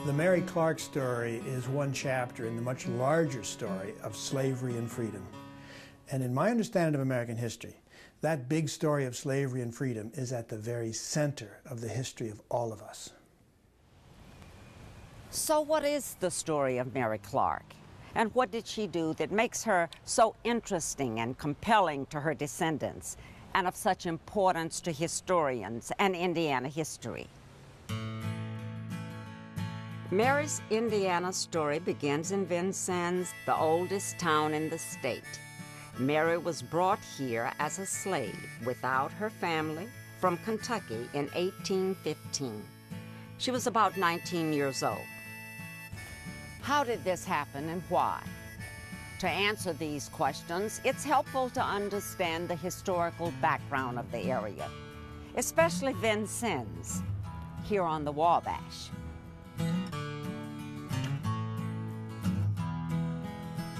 The Mary Clark story is one chapter in the much larger story of slavery and freedom. And in my understanding of American history, that big story of slavery and freedom is at the very center of the history of all of us. So what is the story of Mary Clark? And what did she do that makes her so interesting and compelling to her descendants and of such importance to historians and Indiana history? Mary's Indiana story begins in Vincennes, the oldest town in the state. Mary was brought here as a slave without her family from Kentucky in 1815. She was about 19 years old. How did this happen and why? To answer these questions, it's helpful to understand the historical background of the area, especially Vincennes, here on the Wabash.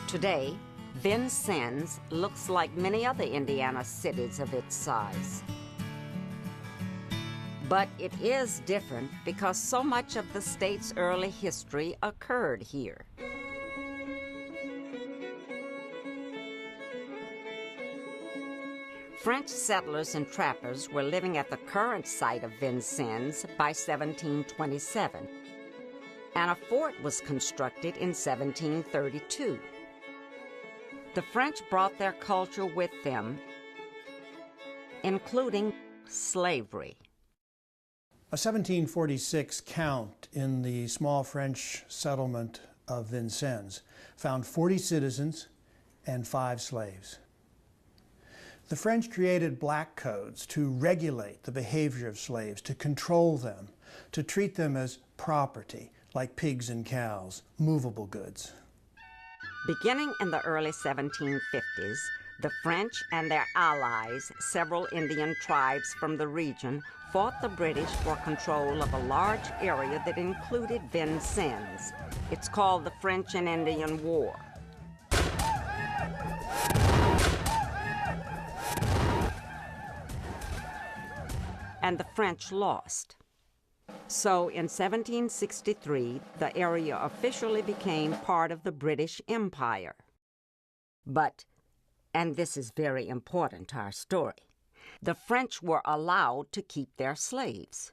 Today, Vincennes looks like many other Indiana cities of its size. But it is different because so much of the state's early history occurred here. French settlers and trappers were living at the current site of Vincennes by 1727, and a fort was constructed in 1732. The French brought their culture with them, including slavery. A 1746 count in the small French settlement of Vincennes found 40 citizens and 5 slaves. The French created black codes to regulate the behavior of slaves, to control them, to treat them as property, like pigs and cows, movable goods. Beginning in the early 1750s, the French and their allies, several Indian tribes from the region, fought the British for control of a large area that included Vincennes. It's called the French and Indian War. And the French lost. So in 1763, the area officially became part of the British Empire. But, and this is very important to our story, the French were allowed to keep their slaves.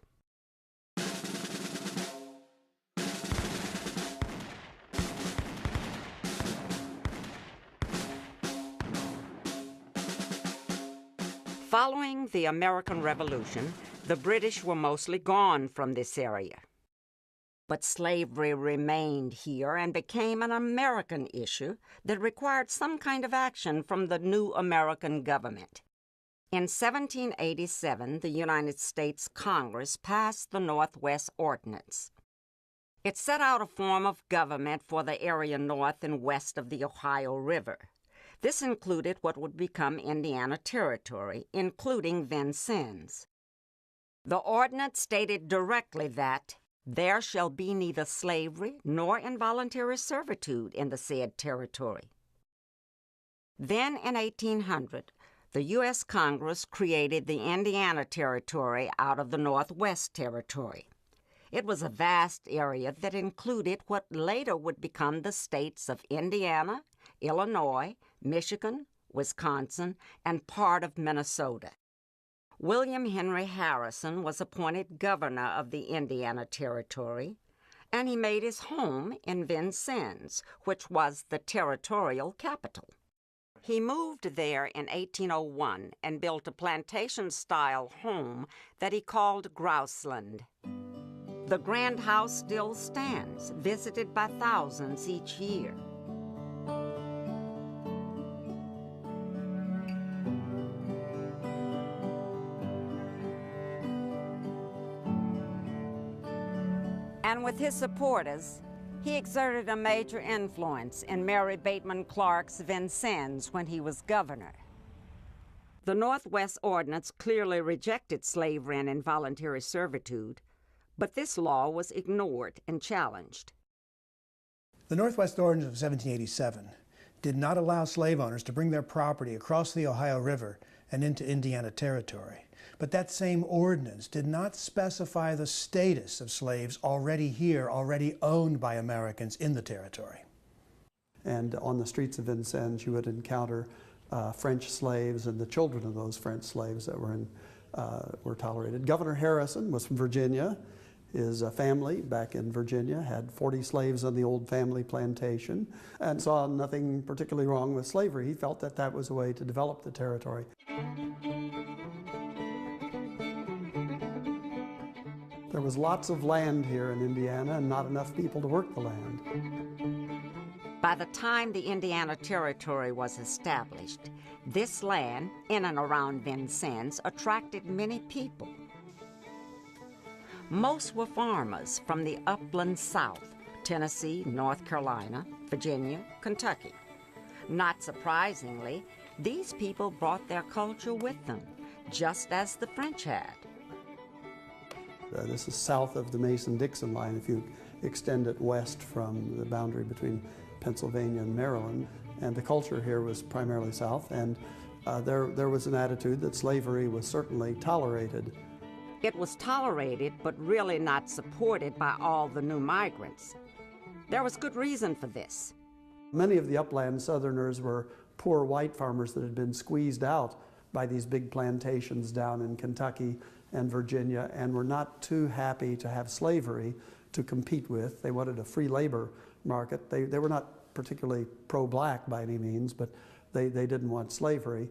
Following the American Revolution, the British were mostly gone from this area. But slavery remained here and became an American issue that required some kind of action from the new American government. In 1787, the United States Congress passed the Northwest Ordinance. It set out a form of government for the area north and west of the Ohio River. This included what would become Indiana Territory, including Vincennes. The ordinance stated directly that there shall be neither slavery nor involuntary servitude in the said territory. Then in 1800, the U.S. Congress created the Indiana Territory out of the Northwest Territory. It was a vast area that included what later would become the states of Indiana, Illinois, Michigan, Wisconsin, and part of Minnesota. William Henry Harrison was appointed governor of the Indiana Territory, and he made his home in Vincennes, which was the territorial capital. He moved there in 1801 and built a plantation-style home that he called Grouseland. The grand house still stands, visited by thousands each year. And with his supporters, he exerted a major influence in Mary Bateman Clark's Vincennes when he was governor. The Northwest Ordinance clearly rejected slavery and involuntary servitude, but this law was ignored and challenged. The Northwest Ordinance of 1787 did not allow slave owners to bring their property across the Ohio River and into Indiana Territory. But that same ordinance did not specify the status of slaves already here, already owned by Americans in the territory. And on the streets of Vincennes, you would encounter French slaves and the children of those French slaves that were tolerated. Governor Harrison was from Virginia. His family back in Virginia had 40 slaves on the old family plantation and saw nothing particularly wrong with slavery. He felt that that was a way to develop the territory. There was lots of land here in Indiana and not enough people to work the land. By the time the Indiana Territory was established, this land in and around Vincennes attracted many people. Most were farmers from the upland South, Tennessee, North Carolina, Virginia, Kentucky. Not surprisingly, these people brought their culture with them, just as the French had. This is south of the Mason-Dixon line if you extend it west from the boundary between Pennsylvania and Maryland. And the culture here was primarily South, and there was an attitude that slavery was certainly tolerated. It was tolerated, but really not supported by all the new migrants. There was good reason for this. Many of the upland Southerners were poor white farmers that had been squeezed out by these big plantations down in Kentucky and Virginia, and were not too happy to have slavery to compete with. They wanted a free labor market. They were not particularly pro-black by any means, but they didn't want slavery.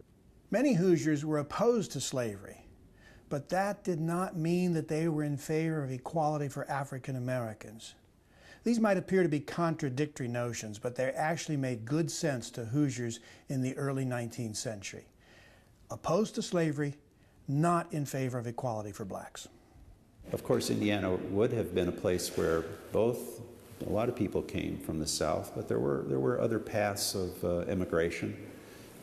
Many Hoosiers were opposed to slavery, but that did not mean that they were in favor of equality for African Americans. These might appear to be contradictory notions, but they actually made good sense to Hoosiers in the early 19th century. Opposed to slavery, not in favor of equality for blacks. Of course, Indiana would have been a place where a lot of people came from the South, but there were other paths of immigration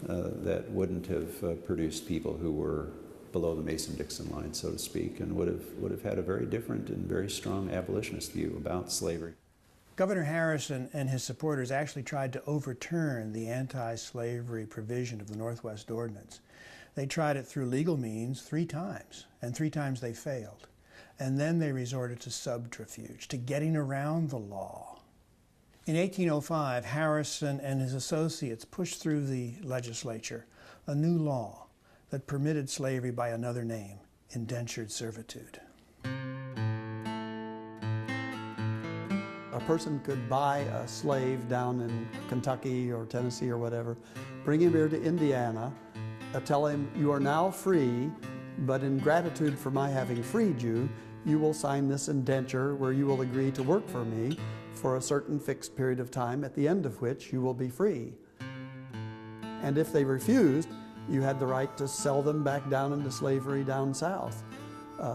that wouldn't have produced people who were below the Mason-Dixon line, so to speak, and would have had a very different and very strong abolitionist view about slavery. Governor Harrison and his supporters actually tried to overturn the anti-slavery provision of the Northwest Ordinance. They tried it through legal means 3 times, and 3 times they failed. And then they resorted to subterfuge, to getting around the law. In 1805, Harrison and his associates pushed through the legislature a new law that permitted slavery by another name, indentured servitude. A person could buy a slave down in Kentucky or Tennessee or whatever, bring him here to Indiana, tell him, you are now free, but in gratitude for my having freed you, you will sign this indenture where you will agree to work for me for a certain fixed period of time, at the end of which you will be free. And if they refused, you had the right to sell them back down into slavery down south.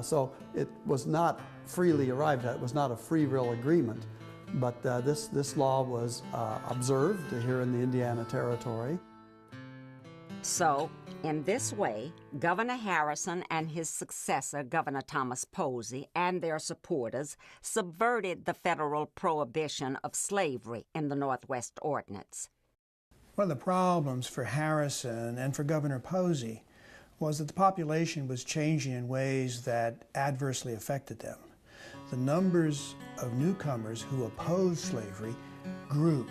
So it was not freely arrived at. It was not a free will agreement. But this law was observed here in the Indiana Territory. So, in this way, Governor Harrison and his successor, Governor Thomas Posey, and their supporters subverted the federal prohibition of slavery in the Northwest Ordinance. One of the problems for Harrison and for Governor Posey was that the population was changing in ways that adversely affected them. The numbers of newcomers who opposed slavery grew.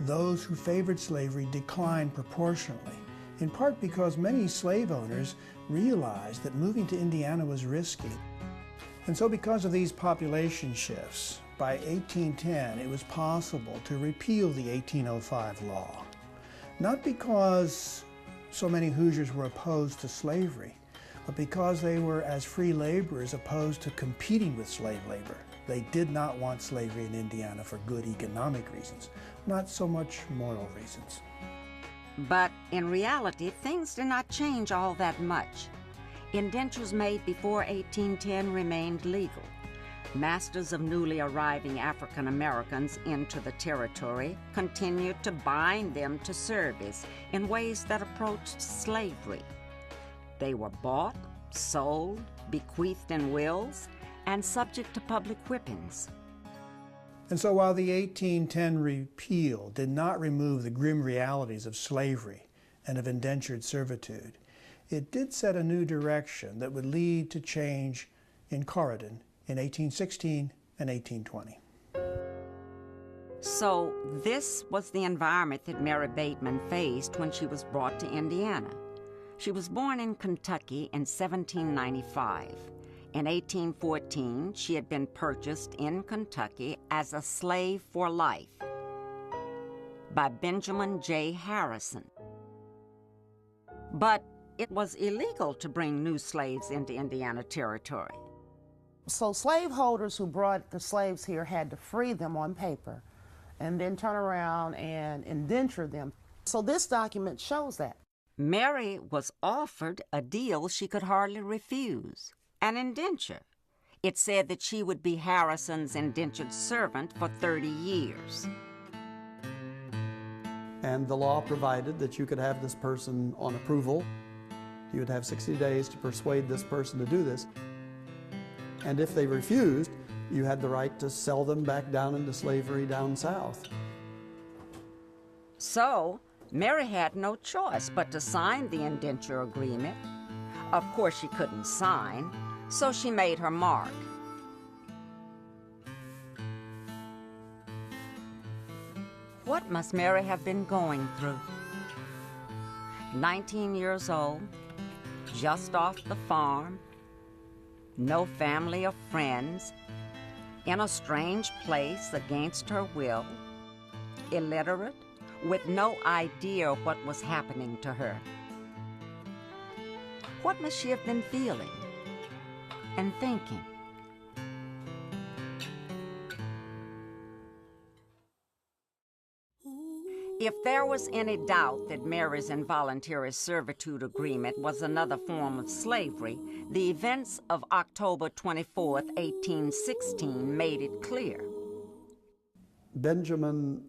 Those who favored slavery declined proportionally, in part because many slave owners realized that moving to Indiana was risky. And so because of these population shifts, by 1810 it was possible to repeal the 1805 law. Not because so many Hoosiers were opposed to slavery, but because they were, as free laborers, opposed to competing with slave labor. They did not want slavery in Indiana for good economic reasons, not so much moral reasons. But in reality, things did not change all that much. Indentures made before 1810 remained legal. Masters of newly arriving African Americans into the territory continued to bind them to service in ways that approached slavery. They were bought, sold, bequeathed in wills, and subject to public whippings. And so while the 1810 repeal did not remove the grim realities of slavery and of indentured servitude, it did set a new direction that would lead to change in Corydon in 1816 and 1820. So this was the environment that Mary Bateman faced when she was brought to Indiana. She was born in Kentucky in 1795. In 1814, she had been purchased in Kentucky as a slave for life by Benjamin J. Harrison. But it was illegal to bring new slaves into Indiana territory. So slaveholders who brought the slaves here had to free them on paper and then turn around and indenture them. So this document shows that. Mary was offered a deal she could hardly refuse, an indenture. It said that she would be Harrison's indentured servant for 30 years. And the law provided that you could have this person on approval. You would have 60 days to persuade this person to do this. And if they refused, you had the right to sell them back down into slavery down south. So, Mary had no choice but to sign the indenture agreement. Of course, she couldn't sign, so she made her mark. What must Mary have been going through? 19 years old, just off the farm, no family or friends, in a strange place against her will, illiterate, with no idea what was happening to her. What must she have been feeling and thinking? If there was any doubt that Mary's involuntary servitude agreement was another form of slavery, the events of October 24th, 1816 made it clear. Benjamin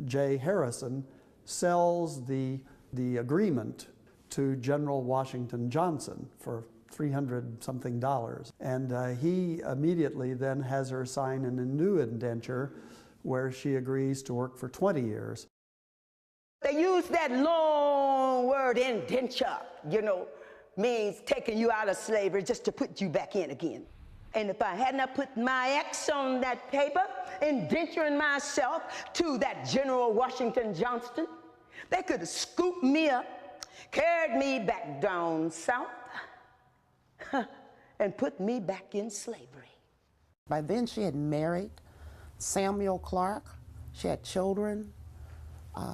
J. Harrison sells the agreement to General Washington Johnson for $300-something. And he immediately then has her sign in a new indenture where she agrees to work for 20 years. They use that long word indenture, means taking you out of slavery just to put you back in again. And if I had not put my X on that paper, indenturing myself to that General Washington Johnson, they could have scooped me up, carried me back down south, and put me back in slavery. By then she had married Samuel Clark. She had children.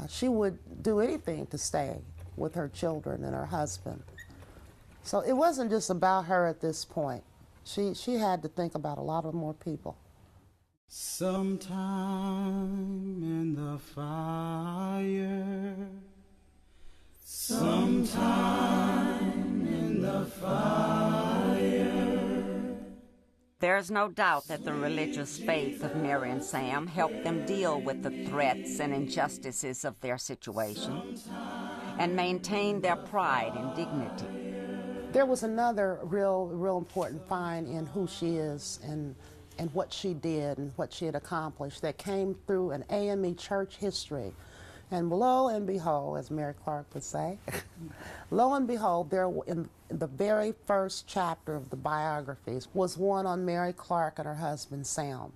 She would do anything to stay with her children and her husband. So it wasn't just about her at this point. She had to think about a lot of more people. Sometime in the fire, sometime in the fire. There's no doubt that the religious faith of Mary and Sam helped them deal with the threats and injustices of their situation and maintain their pride and dignity. There was another real important find in who she is and what she did and what she had accomplished that came through an AME church history. And lo and behold, as Mary Clark would say, lo and behold, there in the very first chapter of the biographies was one on Mary Clark and her husband Sam.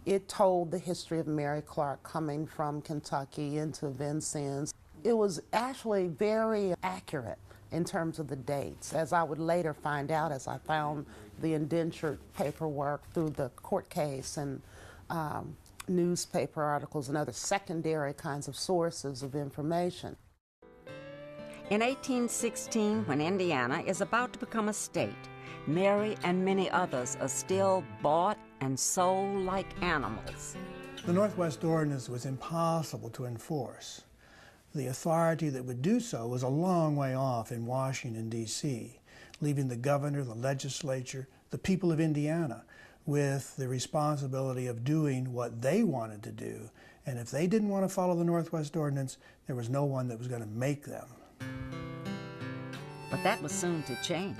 It told the history of Mary Clark coming from Kentucky into Vincennes. It was actually very accurate in terms of the dates, as I would later find out as I found the indentured paperwork through the court case and newspaper articles and other secondary kinds of sources of information. In 1816, when Indiana is about to become a state, Mary and many others are still bought and sold like animals. The Northwest Ordinance was impossible to enforce. The authority that would do so was a long way off in Washington, D.C., leaving the governor, the legislature, the people of Indiana with the responsibility of doing what they wanted to do. And if they didn't want to follow the Northwest Ordinance, there was no one that was going to make them. But that was soon to change.